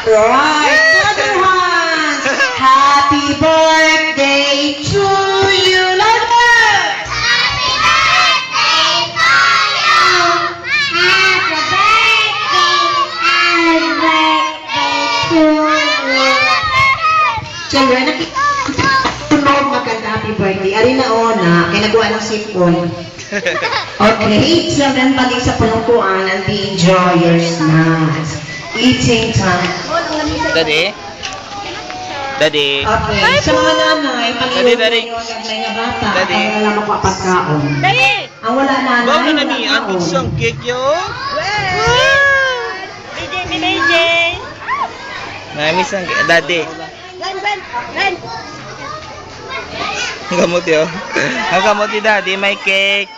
Right. Another one. Happy birthday to you, Lover. Happy birthday to you! Happy birthday to you! Children, tunog maganda happy birthday. Ari na ona, kay nagawa ng sipon. Okay, children, balik sa panungkuan and enjoy your snacks. Eating time. Daddy? Daddy? Okay, sa mga nanay, Daddy, daddy. pag-iwan ko yung gaglay nga bata, Daddy. ang wala mapapagkaon. Dali! Ang wala nanay, Bawa na wala ni ang kaon. isang cake yo. BJ! Namiss ang daddy. Ren! Ang gamot yo. Ang gamot ni daddy may cake.